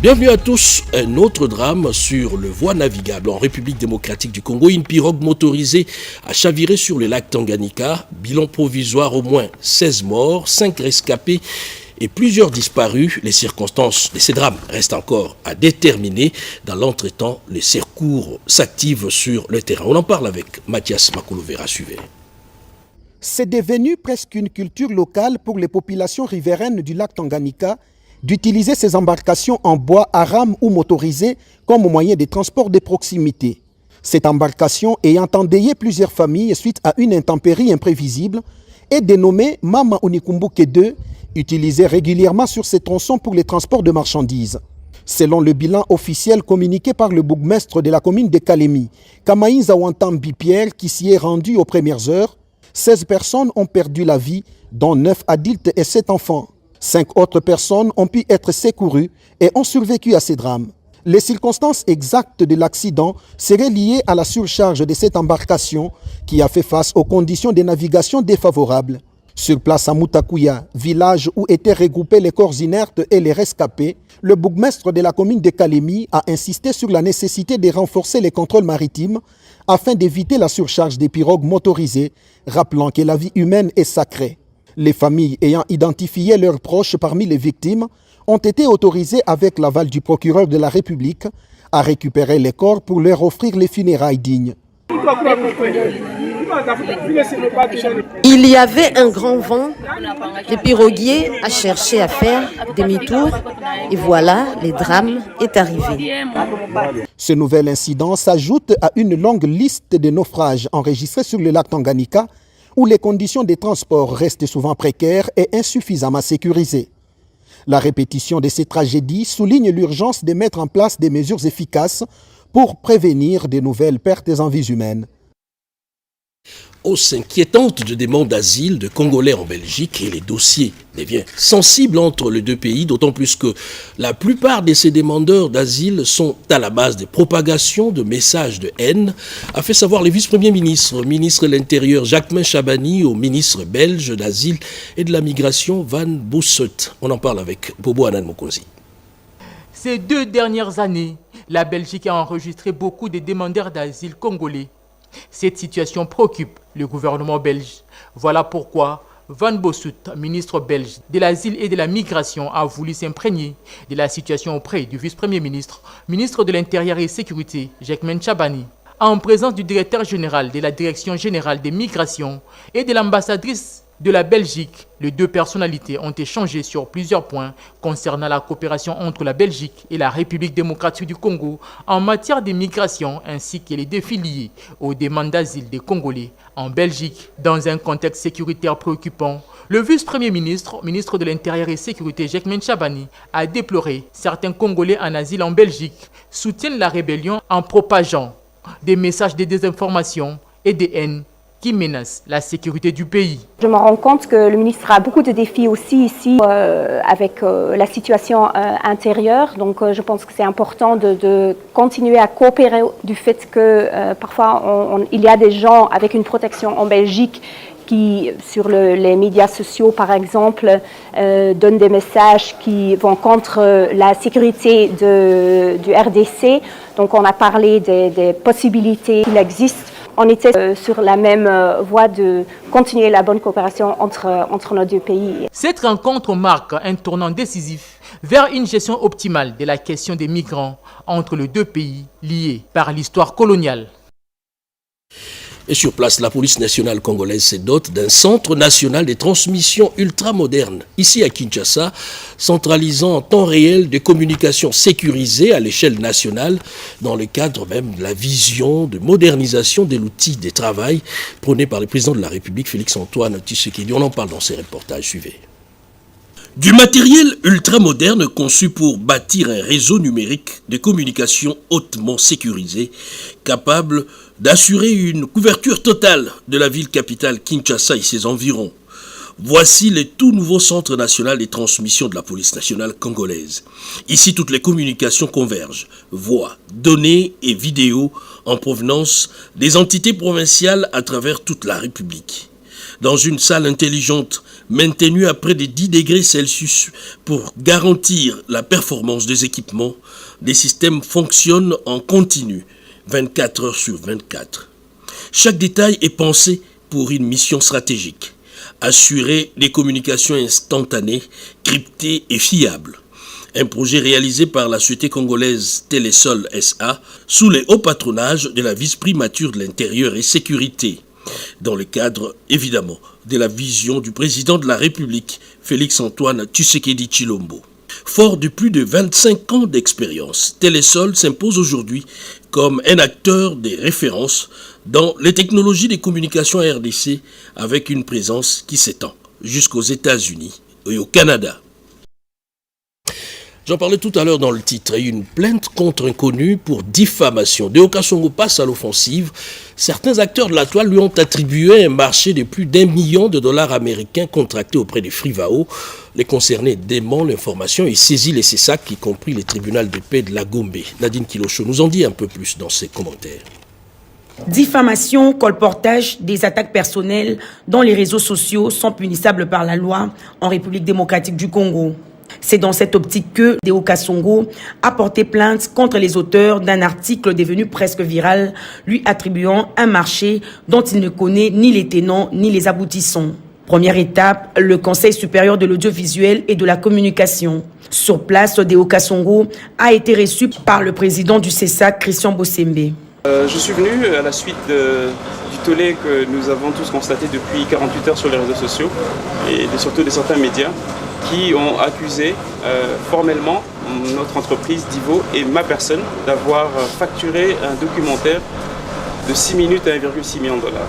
Bienvenue à tous. Un autre drame sur le voie navigable en République démocratique du Congo. Une pirogue motorisée a chaviré sur le lac Tanganyika. Bilan provisoire, au moins 16 morts, 5 rescapés et plusieurs disparus. Les circonstances de ces drames restent encore à déterminer. Dans l'entretemps, les secours s'activent sur le terrain. On en parle avec Mathias Makoulouvera. Suivez. C'est devenu presque une culture locale pour les populations riveraines du lac Tanganyika d'utiliser ces embarcations en bois à rame ou motorisées comme moyen de transport de proximité. Cette embarcation ayant endeuillé plusieurs familles suite à une intempérie imprévisible est dénommée Mama Unikumbuke 2, utilisée régulièrement sur ces tronçons pour les transports de marchandises. Selon le bilan officiel communiqué par le bourgmestre de la commune de Kalemi, Kamaïnza Wantambi Pierre, qui s'y est rendu aux premières heures, 16 personnes ont perdu la vie, dont 9 adultes et 7 enfants. 5 autres personnes ont pu être secourues et ont survécu à ces drames. Les circonstances exactes de l'accident seraient liées à la surcharge de cette embarcation qui a fait face aux conditions de navigation défavorables. Sur place à Mutakouya, village où étaient regroupés les corps inertes et les rescapés, le bourgmestre de la commune de Kalemi a insisté sur la nécessité de renforcer les contrôles maritimes afin d'éviter la surcharge des pirogues motorisées, rappelant que la vie humaine est sacrée. Les familles ayant identifié leurs proches parmi les victimes ont été autorisées avec l'aval du procureur de la République à récupérer les corps pour leur offrir les funérailles dignes. Il y avait un grand vent, le piroguier a cherché à faire demi-tour et voilà, le drame est arrivé. Ce nouvel incident s'ajoute à une longue liste de naufrages enregistrés sur le lac Tanganyika où les conditions de transport restent souvent précaires et insuffisamment sécurisées. La répétition de ces tragédies souligne l'urgence de mettre en place des mesures efficaces pour prévenir de nouvelles pertes en vies humaines. Hausse inquiétante de demandes d'asile de Congolais en Belgique et les dossiers deviennent sensibles entre les deux pays, d'autant plus que la plupart de ces demandeurs d'asile sont à la base des propagations de messages de haine, a fait savoir le vice-premier ministre, ministre de l'Intérieur Jacquemain Chabani au ministre belge d'Asile et de la Migration Van Bousset. On en parle avec Bobo Anan Mokonzi. Ces 2 dernières années, la Belgique a enregistré beaucoup de demandeurs d'asile congolais. Cette situation préoccupe le gouvernement belge. Voilà pourquoi Van Bossut, ministre belge de l'Asile et de la Migration, a voulu s'imprégner de la situation auprès du vice-premier ministre, ministre de l'Intérieur et Sécurité, Jacquemain Chabani, en présence du directeur général de la Direction générale des migrations et de l'ambassadrice de la Belgique. Les 2 personnalités ont échangé sur plusieurs points concernant la coopération entre la Belgique et la République démocratique du Congo en matière de migration ainsi que les défis liés aux demandes d'asile des Congolais en Belgique. Dans un contexte sécuritaire préoccupant, le vice-premier ministre, ministre de l'Intérieur et Sécurité Jacquemain Chabani, a déploré certains Congolais en asile en Belgique soutiennent la rébellion en propageant des messages de désinformation et de haine qui menace la sécurité du pays. Je me rends compte que le ministre a beaucoup de défis aussi ici avec la situation intérieure. Donc je pense que c'est important de continuer à coopérer du fait que parfois il y a des gens avec une protection en Belgique qui, sur les médias sociaux par exemple, donnent des messages qui vont contre la sécurité du RDC. Donc on a parlé des possibilités qu'il existe. On était sur la même voie de continuer la bonne coopération entre nos 2 pays. Cette rencontre marque un tournant décisif vers une gestion optimale de la question des migrants entre les 2 pays liés par l'histoire coloniale. Et sur place, la police nationale congolaise se dote d'un centre national de transmission ultramoderne, ici à Kinshasa, centralisant en temps réel des communications sécurisées à l'échelle nationale, dans le cadre même de la vision de modernisation de l'outil de travail prôné par le président de la République, Félix-Antoine Tshisekedi. On en parle dans ces reportages. Suivez. Du matériel ultramoderne conçu pour bâtir un réseau numérique de communication hautement sécurisé, capable d'assurer une couverture totale de la ville capitale Kinshasa et ses environs. Voici le tout nouveau Centre national des transmissions de la police nationale congolaise. Ici, toutes les communications convergent, voix, données et vidéos en provenance des entités provinciales à travers toute la République. dans une salle intelligente maintenue à près de 10 degrés Celsius pour garantir la performance des équipements. Les systèmes fonctionnent en continu, 24 heures sur 24. Chaque détail est pensé pour une mission stratégique. Assurer des communications instantanées, cryptées et fiables. Un projet réalisé par la société congolaise Télésol SA sous le haut patronage de la vice-primature de l'Intérieur et Sécurité, dans le cadre, évidemment, de la vision du président de la République, Félix-Antoine Tshisekedi Tshilombo. Fort de plus de 25 ans d'expérience, Télésol s'impose aujourd'hui comme un acteur de référence dans les technologies de communication à RDC avec une présence qui s'étend jusqu'aux États-Unis et au Canada. J'en parlais tout à l'heure dans le titre, une plainte contre un connu pour diffamation. Deo Kasongo passe à l'offensive. Certains acteurs de la toile lui ont attribué un marché de plus d'1 million de dollars américains contractés auprès de Frivao. Les concernés dément l'information et saisit les CESAC, y compris les tribunaux de paix de la Gombe. Nadine Kilocho nous en dit un peu plus dans ses commentaires. Diffamation, colportage, des attaques personnelles dans les réseaux sociaux sont punissables par la loi en République démocratique du Congo. C'est dans cette optique que Deo Kasongo a porté plainte contre les auteurs d'un article devenu presque viral, lui attribuant un marché dont il ne connaît ni les tenants ni les aboutissants. Première étape, le Conseil supérieur de l'audiovisuel et de la communication. Sur place, Deo Kasongo a été reçu par le président du CESAC, Christian Bossembe. Je suis venu à la suite du tollé que nous avons tous constaté depuis 48 heures sur les réseaux sociaux et surtout de certains médias qui ont accusé formellement notre entreprise Divo et ma personne d'avoir facturé un documentaire de 6 minutes à 1,6 million de dollars.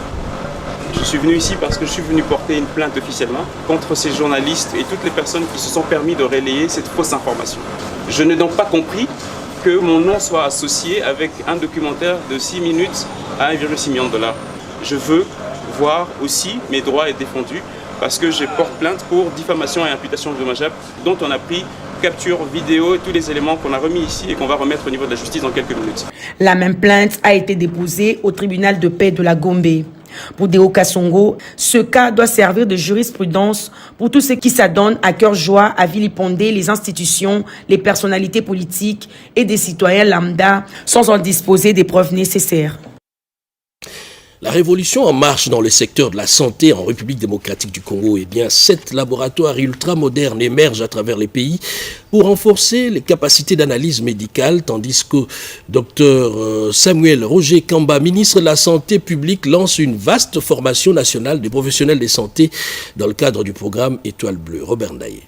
Je suis venu ici parce que je suis venu porter une plainte officiellement contre ces journalistes et toutes les personnes qui se sont permis de relayer cette fausse information. Je n'ai donc pas compris que mon nom soit associé avec un documentaire de 6 minutes à 1,6 million de dollars. Je veux voir aussi mes droits être défendus parce que je porte plainte pour diffamation et imputation dommageable dont on a pris capture vidéo et tous les éléments qu'on a remis ici et qu'on va remettre au niveau de la justice dans quelques minutes. La même plainte a été déposée au tribunal de paix de la Gombe. Pour Deo Kasongo, ce cas doit servir de jurisprudence pour tous ceux qui s'adonnent à cœur joie à vilipender les institutions, les personnalités politiques et des citoyens lambda sans en disposer des preuves nécessaires. La révolution en marche dans le secteur de la santé en République démocratique du Congo, eh bien, 7 laboratoires ultramodernes émergent à travers les pays pour renforcer les capacités d'analyse médicale, tandis que Dr Samuel Roger Kamba, ministre de la Santé publique, lance une vaste formation nationale des professionnels de santé dans le cadre du programme Étoile Bleue. Robert Ndaye.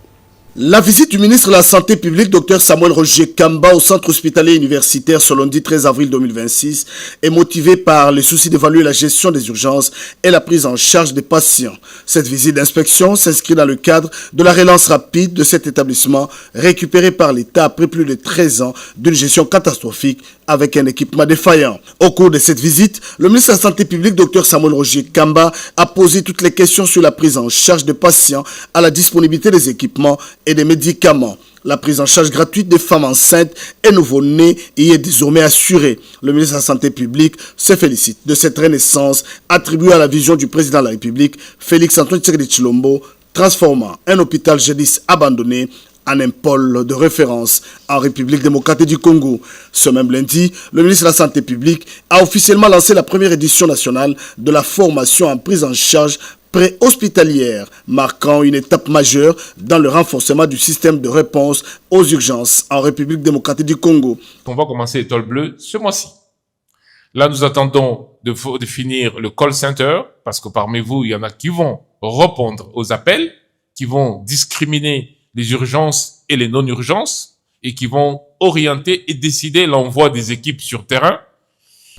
La visite du ministre de la Santé publique, Dr Samuel Roger Kamba, au centre hospitalier universitaire ce lundi 13 avril 2026 est motivée par le souci d'évaluer la gestion des urgences et la prise en charge des patients. Cette visite d'inspection s'inscrit dans le cadre de la relance rapide de cet établissement récupéré par l'État après plus de 13 ans d'une gestion catastrophique avec un équipement défaillant. Au cours de cette visite, le ministre de la Santé publique, Dr Samuel Roger Kamba, a posé toutes les questions sur la prise en charge des patients, à la disponibilité des équipements et des médicaments. La prise en charge gratuite des femmes enceintes et nouveau-nés y est désormais assurée. Le ministre de la Santé publique se félicite de cette renaissance attribuée à la vision du président de la République, Félix-Antoine Tshisekedi Tshilombo, transformant un hôpital jadis abandonné en un pôle de référence en République démocratique du Congo. Ce même lundi, le ministre de la Santé publique a officiellement lancé la première édition nationale de la formation en prise en charge pré-hospitalière, marquant une étape majeure dans le renforcement du système de réponse aux urgences en République démocratique du Congo. On va commencer Étoile Bleue ce mois-ci. Là, nous attendons de finir le call center, parce que parmi vous, il y en a qui vont répondre aux appels, qui vont discriminer les urgences et les non-urgences, et qui vont orienter et décider l'envoi des équipes sur terrain.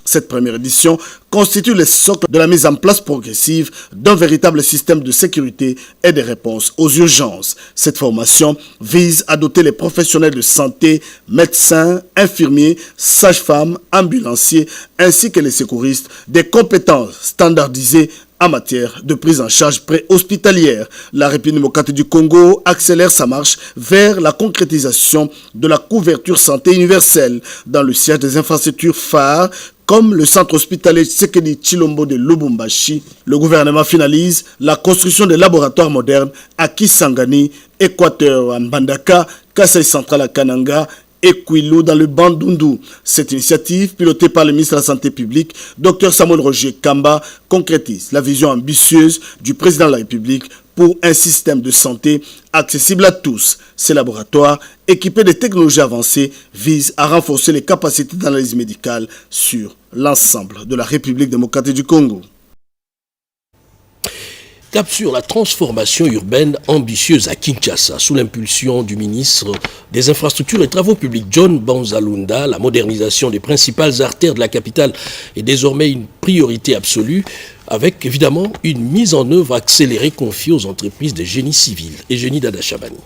Cette première édition constitue le socle de la mise en place progressive d'un véritable système de sécurité et de réponse aux urgences. Cette formation vise à doter les professionnels de santé, médecins, infirmiers, sages-femmes, ambulanciers, ainsi que les secouristes des compétences standardisées en matière de prise en charge pré-hospitalière. La République démocratique du Congo accélère sa marche vers la concrétisation de la couverture santé universelle dans le siège des infrastructures phares comme le centre hospitalier Tsekedi Chilombo de Lubumbashi. Le gouvernement finalise la construction des laboratoires modernes à Kisangani, Équateur, à Mbandaka, Kasai Central à Kananga et Kwilu dans le Bandundu. Cette initiative, pilotée par le ministre de la Santé publique, Dr Samuel Roger Kamba, concrétise la vision ambitieuse du président de la République pour un système de santé accessible à tous. Ces laboratoires, équipés de technologies avancées, visent à renforcer les capacités d'analyse médicale sur l'ensemble de la République démocratique du Congo. Cap sur la transformation urbaine ambitieuse à Kinshasa, sous l'impulsion du ministre des Infrastructures et Travaux publics John Banzalunda. La modernisation des principales artères de la capitale est désormais une priorité absolue, avec évidemment une mise en œuvre accélérée confiée aux entreprises de génie civil. Et Génie Dada Chabani.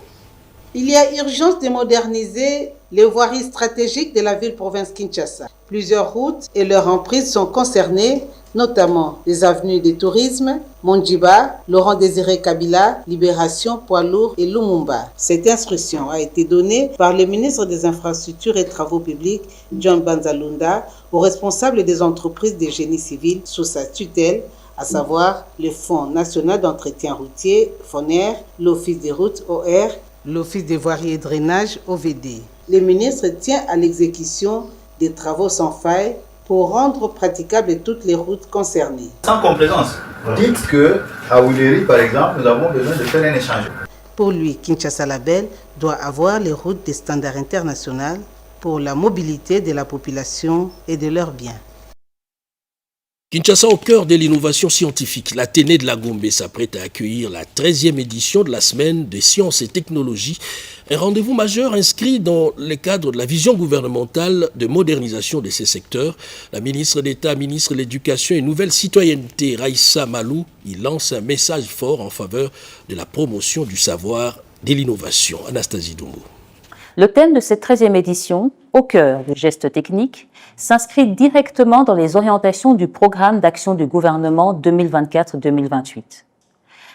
Il y a urgence de moderniser les voiries stratégiques de la ville-province Kinshasa. Plusieurs routes et leurs emprises sont concernées, notamment les avenues des tourismes, Mondjiba, Laurent Désiré Kabila, Libération, Poids-Lourd et Lumumba. Cette instruction a été donnée par le ministre des Infrastructures et Travaux publics, John Banzalunda, aux responsables des entreprises de génie civil sous sa tutelle, à savoir le Fonds national d'entretien routier, FONER, l'Office des routes, OR, l'Office des voiries et drainage, OVD. Le ministre tient à l'exécution des travaux sans faille pour rendre praticables toutes les routes concernées. Sans complaisance, dites qu'à Ouléry, par exemple, nous avons besoin de faire un échange. Pour lui, Kinshasa Label doit avoir les routes des standards internationaux pour la mobilité de la population et de leurs biens. Kinshasa, au cœur de l'innovation scientifique, l'Athénée de la Gombe s'apprête à accueillir la 13e édition de la Semaine des sciences et technologies, un rendez-vous majeur inscrit dans le cadre de la vision gouvernementale de modernisation de ces secteurs. La ministre d'État, ministre de l'Éducation et Nouvelle Citoyenneté, Raïssa Malou, y lance un message fort en faveur de la promotion du savoir et de l'innovation. Anastasie Dumbo. Le thème de cette 13e édition, au cœur du geste technique, s'inscrit directement dans les orientations du programme d'action du gouvernement 2024-2028.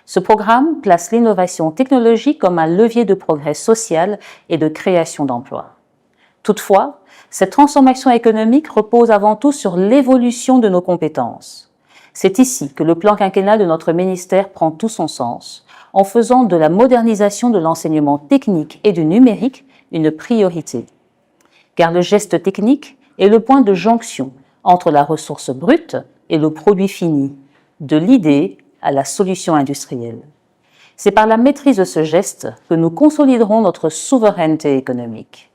Ce programme place l'innovation technologique comme un levier de progrès social et de création d'emplois. Toutefois, cette transformation économique repose avant tout sur l'évolution de nos compétences. C'est ici que le plan quinquennal de notre ministère prend tout son sens, en faisant de la modernisation de l'enseignement technique et du numérique une priorité. Car le geste technique est le point de jonction entre la ressource brute et le produit fini, de l'idée à la solution industrielle. C'est par la maîtrise de ce geste que nous consoliderons notre souveraineté économique.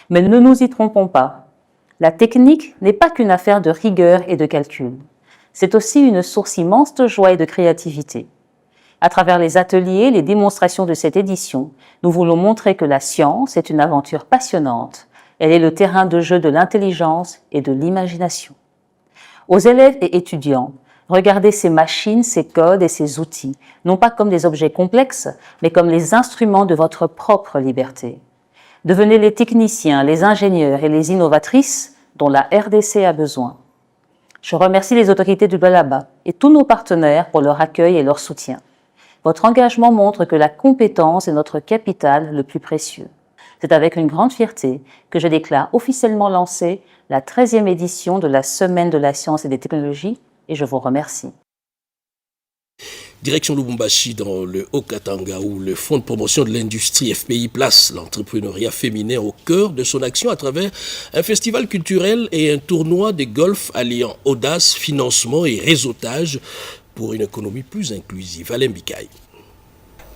Mais ne nous y trompons pas. La technique n'est pas qu'une affaire de rigueur et de calcul. C'est aussi une source immense de joie et de créativité. À travers les ateliers, les démonstrations de cette édition, nous voulons montrer que la science est une aventure passionnante. Elle est le terrain de jeu de l'intelligence et de l'imagination. Aux élèves et étudiants, regardez ces machines, ces codes et ces outils, non pas comme des objets complexes, mais comme les instruments de votre propre liberté. Devenez les techniciens, les ingénieurs et les innovatrices dont la RDC a besoin. Je remercie les autorités du Lualaba et tous nos partenaires pour leur accueil et leur soutien. Votre engagement montre que la compétence est notre capital le plus précieux. C'est avec une grande fierté que je déclare officiellement lancée la 13e édition de la Semaine de la science et des technologies et je vous remercie. Direction Lubumbashi dans le Haut-Katanga où le Fonds de promotion de l'industrie FPI place l'entrepreneuriat féminin au cœur de son action à travers un festival culturel et un tournoi de golf alliant audace, financement et réseautage pour une économie plus inclusive. Alain Bikaï.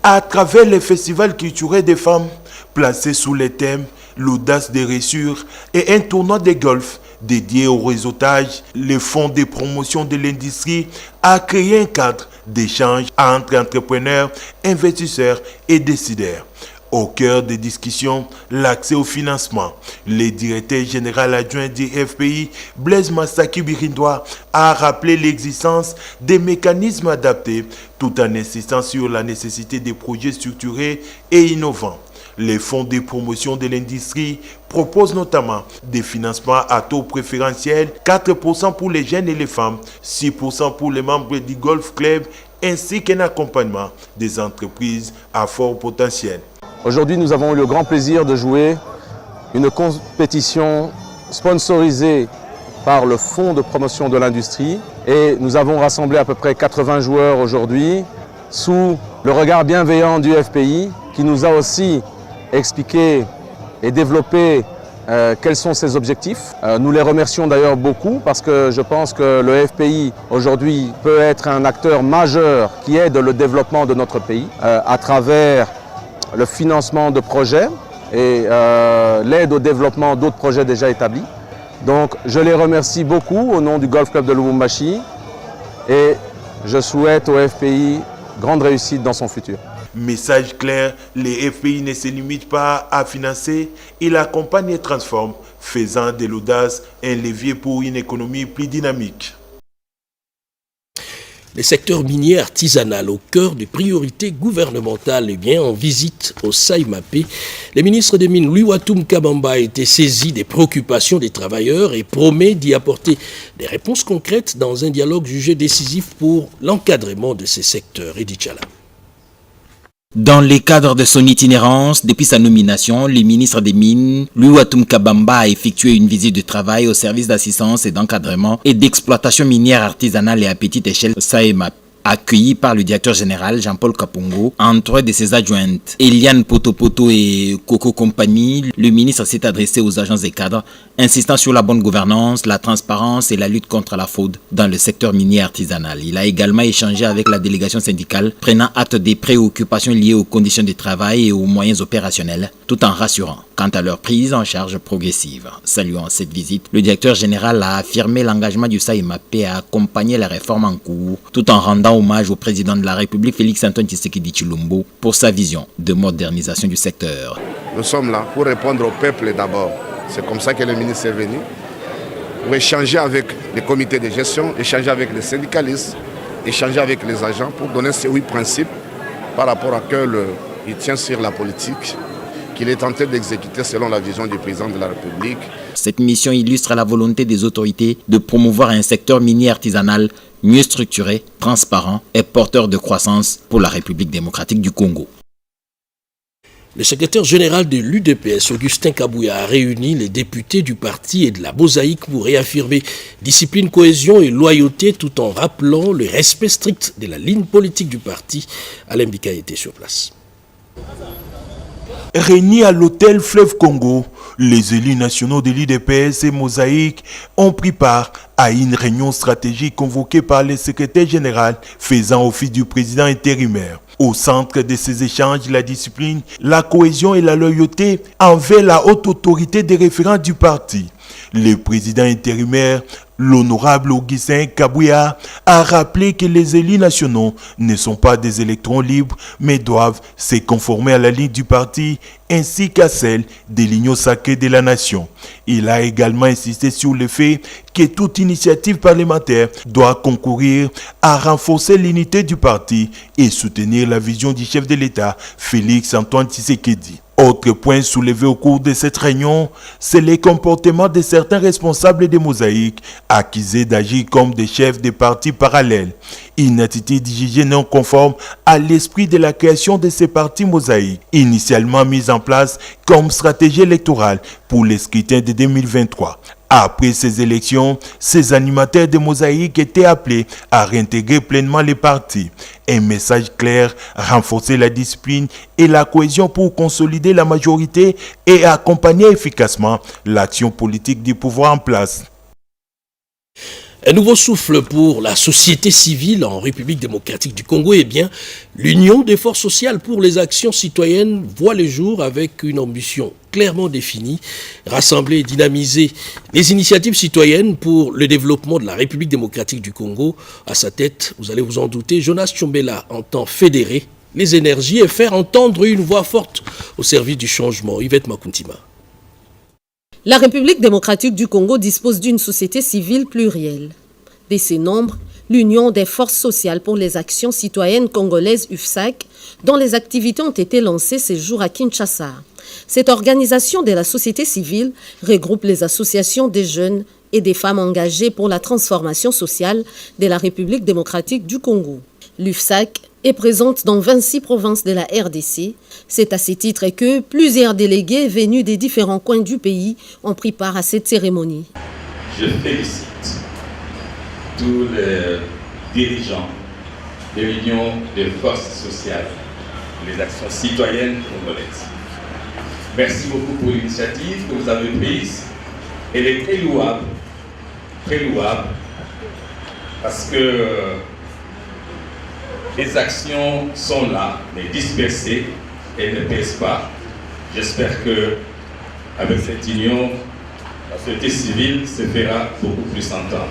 À travers les festivals culturels des femmes, placés sous les thèmes l'audace des réussures et un tournoi de golf dédié au réseautage, le Fonds de promotion de l'industrie a créé un cadre d'échange entre entrepreneurs, investisseurs et décideurs. Au cœur des discussions, l'accès au financement. Le directeur général adjoint du FPI, Blaise Massaki Birindoa, a rappelé l'existence des mécanismes adaptés tout en insistant sur la nécessité des projets structurés et innovants. Les fonds de promotion de l'industrie proposent notamment des financements à taux préférentiel, 4% pour les jeunes et les femmes, 6% pour les membres du Golf Club, ainsi qu'un accompagnement des entreprises à fort potentiel. Aujourd'hui, nous avons eu le grand plaisir de jouer une compétition sponsorisée par le Fonds de promotion de l'industrie. Et nous avons rassemblé à peu près 80 joueurs aujourd'hui sous le regard bienveillant du FPI qui nous a aussi expliqué et développé quels sont ses objectifs. Nous les remercions d'ailleurs beaucoup parce que je pense que le FPI aujourd'hui peut être un acteur majeur qui aide le développement de notre pays à travers le financement de projets et l'aide au développement d'autres projets déjà établis. Donc je les remercie beaucoup au nom du Golf Club de Lubumbashi et je souhaite au FPI grande réussite dans son futur. Message clair, les FPI ne se limitent pas à financer, ils accompagnent et transforment, faisant de l'audace un levier pour une économie plus dynamique. Les secteurs miniers artisanal au cœur des priorités gouvernementales. Eh bien, en visite au Saïmapé, le ministre des Mines, Louis Watoum Kabamba, a été saisi des préoccupations des travailleurs et promet d'y apporter des réponses concrètes dans un dialogue jugé décisif pour l'encadrement de ces secteurs. Edith Chala. Dans le cadre de son itinérance, depuis sa nomination, le ministre des Mines, Louis Watoum Kabamba, a effectué une visite de travail au service d'assistance et d'encadrement et d'exploitation minière artisanale et à petite échelle SAEMAP. Accueilli par le directeur général Jean-Paul Kapongo, entouré de ses adjointes Eliane Potopoto et Coco Compagnie, le ministre s'est adressé aux agents et cadres, insistant sur la bonne gouvernance, la transparence et la lutte contre la fraude dans le secteur minier artisanal. Il a également échangé avec la délégation syndicale, prenant acte des préoccupations liées aux conditions de travail et aux moyens opérationnels, tout en rassurant quant à leur prise en charge progressive. Saluant cette visite, le directeur général a affirmé l'engagement du SAEMAP à accompagner la réforme en cours, tout en rendant hommage au président de la République, Félix-Antoine Tshisekedi Tshilombo, pour sa vision de modernisation du secteur. Nous sommes là pour répondre au peuple d'abord. C'est comme ça que le ministre est venu, pour échanger avec les comités de gestion, échanger avec les syndicalistes, échanger avec les agents pour donner ces 8 principes par rapport à qu'il tient sur la politique qu'il est tenté d'exécuter selon la vision du président de la République. Cette mission illustre la volonté des autorités de promouvoir un secteur minier artisanal mieux structuré, transparent et porteur de croissance pour la République démocratique du Congo. Le secrétaire général de l'UDPS, Augustin Kabouya, a réuni les députés du parti et de la Mosaïque pour réaffirmer discipline, cohésion et loyauté tout en rappelant le respect strict de la ligne politique du parti. Alain Bika était sur place. Réunis à l'hôtel Fleuve Congo, les élus nationaux de l'UDPS et Mosaïque ont pris part à une réunion stratégique convoquée par le secrétaire général faisant office du président intérimaire. Au centre de ces échanges, la discipline, la cohésion et la loyauté envers la haute autorité des référents du parti. Le président intérimaire, l'honorable Augustin Kabouya, a rappelé que les élus nationaux ne sont pas des électrons libres, mais doivent se conformer à la ligne du parti ainsi qu'à celle de l'union sacrée de la nation. Il a également insisté sur le fait que toute initiative parlementaire doit concourir à renforcer l'unité du parti et soutenir la vision du chef de l'État, Félix-Antoine Tshisekedi. Autre point soulevé au cours de cette réunion, c'est les comportements de certains responsables des Mosaïques accusés d'agir comme des chefs de partis parallèles. Une attitude jugée non conforme à l'esprit de la création de ces partis mosaïques, initialement mis en place comme stratégie électorale pour les scrutins de 2023. Après ces élections, ces animateurs de Mosaïque étaient appelés à réintégrer pleinement les partis. Un message clair, renforcer la discipline et la cohésion pour consolider la majorité et accompagner efficacement l'action politique du pouvoir en place. Un nouveau souffle pour la société civile en République démocratique du Congo. Eh bien, l'Union des forces sociales pour les actions citoyennes voit le jour avec une ambition clairement définie, rassembler et dynamiser les initiatives citoyennes pour le développement de la République démocratique du Congo. À sa tête, vous allez vous en douter, Jonas Tchombela entend fédérer les énergies et faire entendre une voix forte au service du changement. Yvette Makuntima. La République démocratique du Congo dispose d'une société civile plurielle. De ses nombres, l'Union des forces sociales pour les actions citoyennes congolaises UFSAC, dont les activités ont été lancées ces jours à Kinshasa. Cette organisation de la société civile regroupe les associations des jeunes et des femmes engagées pour la transformation sociale de la République démocratique du Congo. L'UFSAC est présente dans 26 provinces de la RDC. C'est à ce titre que plusieurs délégués venus des différents coins du pays ont pris part à cette cérémonie. je félicite tous les dirigeants de l'Union des forces sociales, les actions citoyennes congolaises. Merci beaucoup pour l'initiative que vous avez prise. Elle est très louable, parce que les actions sont là, mais dispersées et ne pèsent pas. J'espère que avec cette union, la société civile se fera beaucoup plus entendre.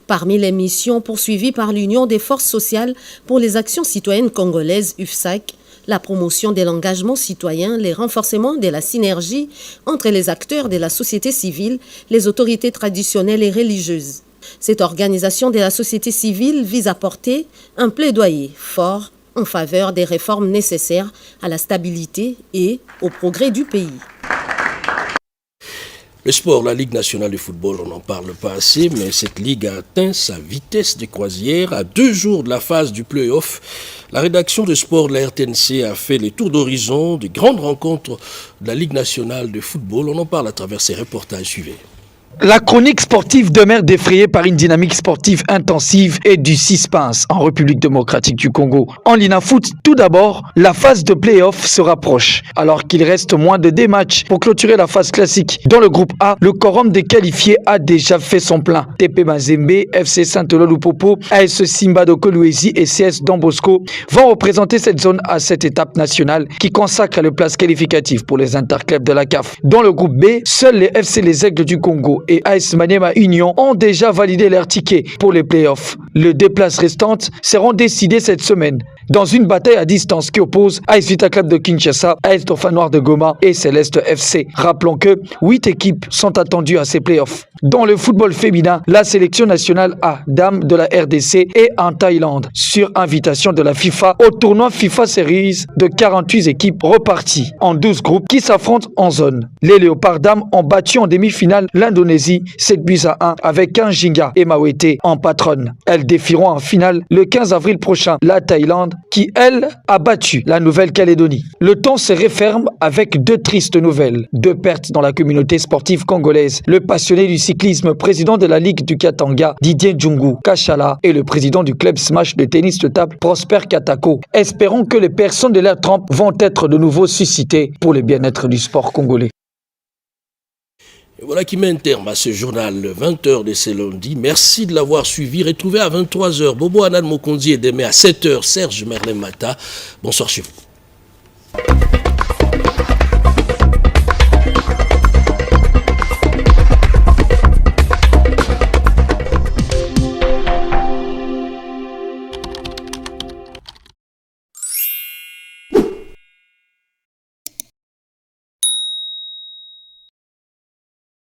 Parmi les missions poursuivies par l'Union des forces sociales pour les actions citoyennes congolaises, UFSAC, la promotion de l'engagement citoyen, les renforcements de la synergie entre les acteurs de la société civile, les autorités traditionnelles et religieuses. Cette organisation de la société civile vise à porter un plaidoyer fort en faveur des réformes nécessaires à la stabilité et au progrès du pays. Le sport, la Ligue nationale de football, on n'en parle pas assez, mais cette ligue a atteint sa vitesse de croisière à 2 jours de la phase du play-off. La rédaction de sport de la RTNC a fait les tours d'horizon des grandes rencontres de la Ligue nationale de football. On en parle à travers ces reportages suivants. La chronique sportive demeure défrayée par une dynamique sportive intensive et du suspense en République démocratique du Congo. En Linafoot, tout d'abord, la phase de play-off se rapproche. Alors qu'il reste moins de 2 matchs pour clôturer la phase classique. Dans le groupe A, le quorum des qualifiés a déjà fait son plein. TP Mazembe, FC Saint-Olo-Lupopo, AS Simba de Kolwezi et CS Don Bosco vont représenter cette zone à cette étape nationale qui consacre le place qualificative pour les interclubs de la CAF. Dans le groupe B, seuls les FC Les Aigles du Congo et AS Maniema Union ont déjà validé leur ticket pour les playoffs. Les 2 places restantes seront décidées cette semaine dans une bataille à distance qui oppose AS Vita Club de Kinshasa, AS Dauphin Noir de Goma et Céleste FC. Rappelons que 8 équipes sont attendues à ces playoffs. Dans le football féminin, la sélection nationale A, dame de la RDC, est en Thaïlande sur invitation de la FIFA au tournoi FIFA Series de 48 équipes reparties en 12 groupes qui s'affrontent en zone. Les Léopards dames ont battu en demi-finale l'Indonésie 7-1 avec Njinga et Mawete en patronne. Elles défieront en finale le 15 avril prochain la Thaïlande qui, elle, a battu la Nouvelle-Calédonie. Le temps se referme avec 2 tristes nouvelles. 2 pertes dans la communauté sportive congolaise. Le passionné du cyclisme, président de la Ligue du Katanga, Didier Djungu Kachala, et le président du club Smash de tennis de table, Prosper Katako. Espérons que les personnes de leur trempe vont être de nouveau suscitées pour le bien-être du sport congolais. Et voilà qui met un terme à ce journal, 20h de ce lundi. Merci de l'avoir suivi. Retrouvez à 23h Bobo Anad Mokondi et demain à 7h Serge Merlin Mata. Bonsoir chez vous.